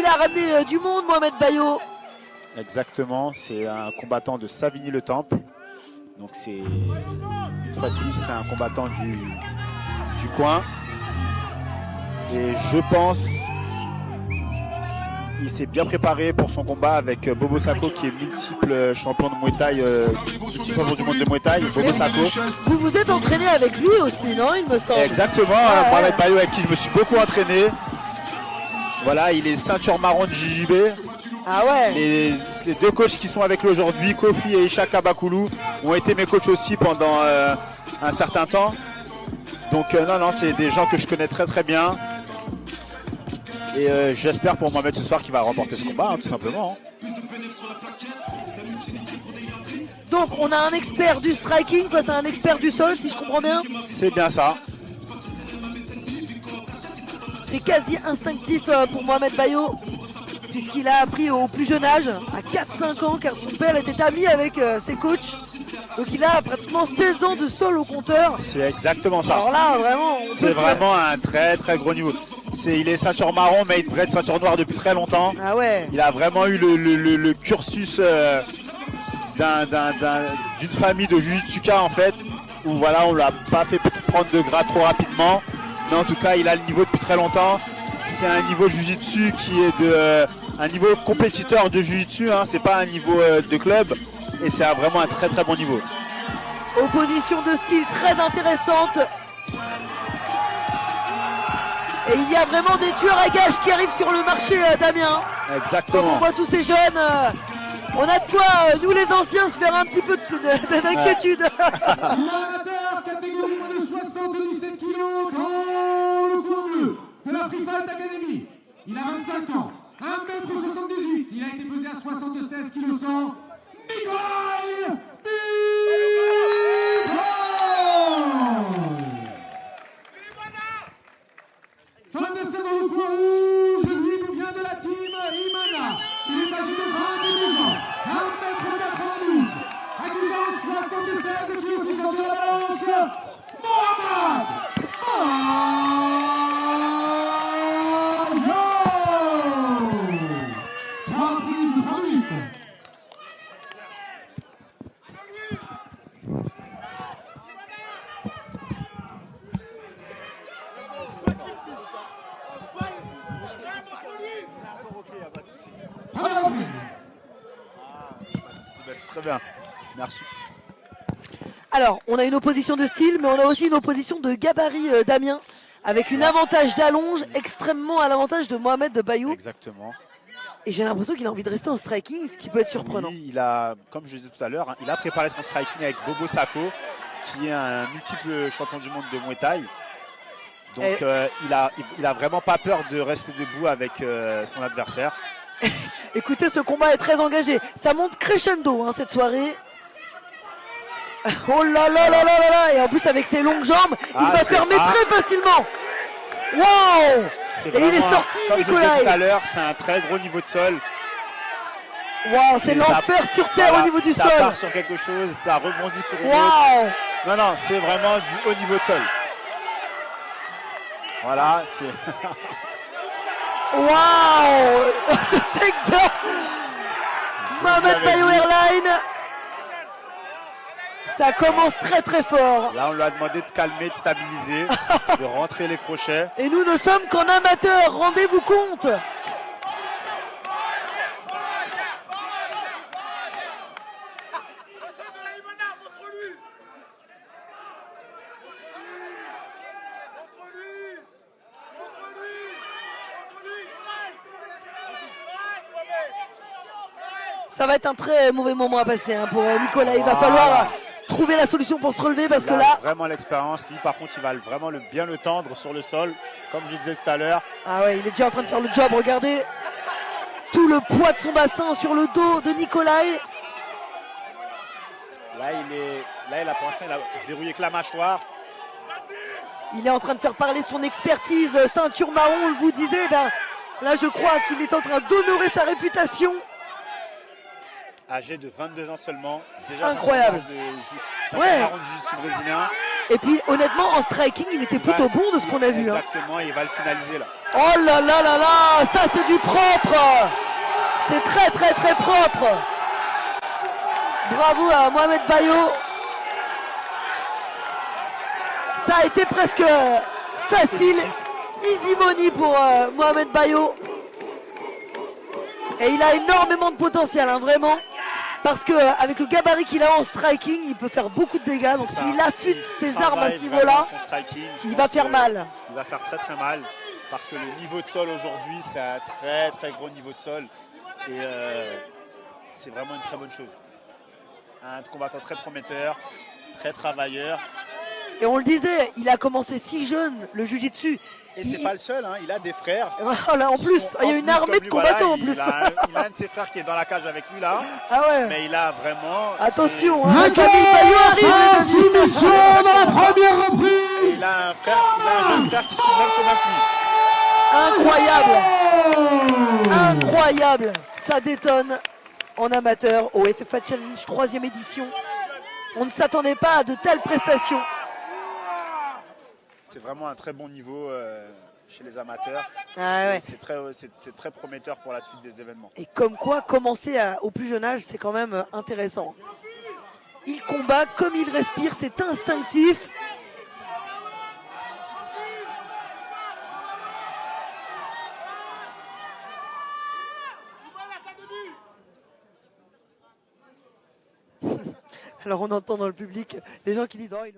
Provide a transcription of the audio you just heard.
a ramené du monde, Mohamed Bayo. Exactement, c'est un combattant de Savigny-le-Temple. Donc c'est, une fois de plus, c'est un combattant du coin. Et je pense il s'est bien préparé pour son combat avec Bobo Sacco, qui est multiple champion de Muay Thai, multiple champion du monde de Muay Thai. Bobo Sacco. Vous vous êtes entraîné avec lui aussi, non, il me semble? Exactement, Mohamed Bayo, avec qui je me suis beaucoup entraîné. Voilà, il est ceinture marron de JJB. Ah ouais. Les deux coachs qui sont avec lui aujourd'hui, Kofi et Isha Kabakoulou, ont été mes coachs aussi pendant un certain temps. Donc non, c'est des gens que je connais très très bien. Et j'espère pour Mohamed ce soir qu'il va remporter ce combat, tout simplement. Donc on a un expert du striking, quoi, c'est un expert du sol, si je comprends bien. C'est bien ça. C'est quasi instinctif pour Mohamed Bayo, puisqu'il a appris au plus jeune âge, à 4-5 ans, car son père était ami avec ses coachs. Donc il a pratiquement 16 ans de sol au compteur. C'est exactement ça. Alors là, vraiment, c'est vraiment un très très gros niveau. Il est ceinture marron, mais il devrait être ceinture noire depuis très longtemps. Ah ouais. Il a vraiment eu le cursus d'une famille de Jujutsuka en fait, où voilà, on l'a pas fait prendre de gras trop rapidement. Mais en tout cas, il a le niveau depuis très longtemps. C'est un niveau Jiu-Jitsu qui est un niveau compétiteur de Jiu-Jitsu, hein. C'est pas un niveau de club. Et c'est vraiment un très très bon niveau. Opposition de style très intéressante. Et il y a vraiment des tueurs à gages qui arrivent sur le marché, Damien. Exactement. Quand on voit tous ces jeunes, on a de quoi, nous les anciens, se faire un petit peu d'inquiétude. L'amateur catégorie moins de 77 kg dans le coin bleu de la Free Fight Academy. Il a 25 ans, 1m78. Il a été pesé à 76 kg 100. Nikolai Bivol. Son adversaire dans le coin rouge, lui nous vient de la team Imana. Il est âgé de 22 ans, 1m92, accusant 76 kg, c'est champion de la balance, Mohamed Bayo. 3 prises de 3 minutes. C'est très bien, merci. Alors, on a une opposition de style, mais on a aussi une opposition de gabarit, Damien, avec une avantage d'allonge extrêmement à l'avantage de Mohamed Bayo. Exactement. Et j'ai l'impression qu'il a envie de rester en striking, ce qui peut être surprenant. Oui, il a, comme je le disais tout à l'heure, hein, il a préparé son striking avec Bobo Sacco, qui est un multiple champion du monde de Muay Thai. Donc il a vraiment pas peur de rester debout avec son adversaire. Écoutez, ce combat est très engagé. Ça monte crescendo, hein, cette soirée. Oh là là là là là là. Et en plus, avec ses longues jambes, il va fermer très facilement. Waouh. Et il est sorti, Nikolai. Tout à l'heure, c'est un très gros niveau de sol. Waouh, c'est l'enfer sur terre, voilà, au niveau du sol. Ça part sur quelque chose, ça rebondit sur une autre. Non, c'est vraiment du haut niveau de sol. Voilà, c'est... Waouh. Ce takedown. Mohamed Bayo Airline. Ça commence très très fort. Là, on lui a demandé de calmer, de stabiliser, de rentrer les crochets. Et nous ne sommes qu'en amateur, rendez-vous compte. Ça va être un très mauvais moment à passer, hein, pour Nicolas. Il va falloir trouver la solution pour se relever, parce que là... Vraiment l'expérience. Lui, par contre, il va vraiment bien le tendre sur le sol, comme je disais tout à l'heure. Ah ouais, il est déjà en train de faire le job. Regardez tout le poids de son bassin sur le dos de Nikolai. Là, il a pour l'instant, il a verrouillé que la mâchoire. Il est en train de faire parler son expertise. Ceinture marron, on le vous disait. Ben, là, je crois qu'il est en train d'honorer sa réputation. Âgé de 22 ans seulement. Déjà incroyable. Ouais. Marron de jiu-jitsu brésilien. Et puis, honnêtement, en striking, il était plutôt bon de ce qu'on a vu. Exactement, il va le finaliser là. Oh là là là là, ça c'est du propre. C'est très très très propre. Bravo à Mohamed Bayo. Ça a été presque facile. Easy money pour Mohamed Bayo. Et il a énormément de potentiel, hein, vraiment. Parce que avec le gabarit qu'il a en striking, il peut faire beaucoup de dégâts. Donc s'il affûte ses armes à ce niveau-là, il va faire mal. Il va faire très très mal. Parce que le niveau de sol aujourd'hui, c'est un très très gros niveau de sol. Et c'est vraiment une très bonne chose. Un combattant très prometteur, très travailleur. Et on le disait, il a commencé si jeune le jiu-jitsu. Et c'est pas le seul, hein, il a des frères. Voilà, en plus, il y a une armée de combattants en plus. Il a un de ses frères qui est dans la cage avec lui là. Ah ouais. Mais il a vraiment. Attention, hein, Camille Bayo arrive. Soumission dans la première reprise. Il a un jeune frère qui suit le même chemin que lui. Incroyable. Incroyable. Ça détonne en amateur au FFA Challenge 3e édition. On ne s'attendait pas à de telles prestations. C'est vraiment un très bon niveau chez les amateurs. Ah ouais. C'est très prometteur pour la suite des événements. Et comme quoi, commencer au plus jeune âge, c'est quand même intéressant. Il combat comme il respire, c'est instinctif. Alors on entend dans le public des gens qui disent « Oh, il... »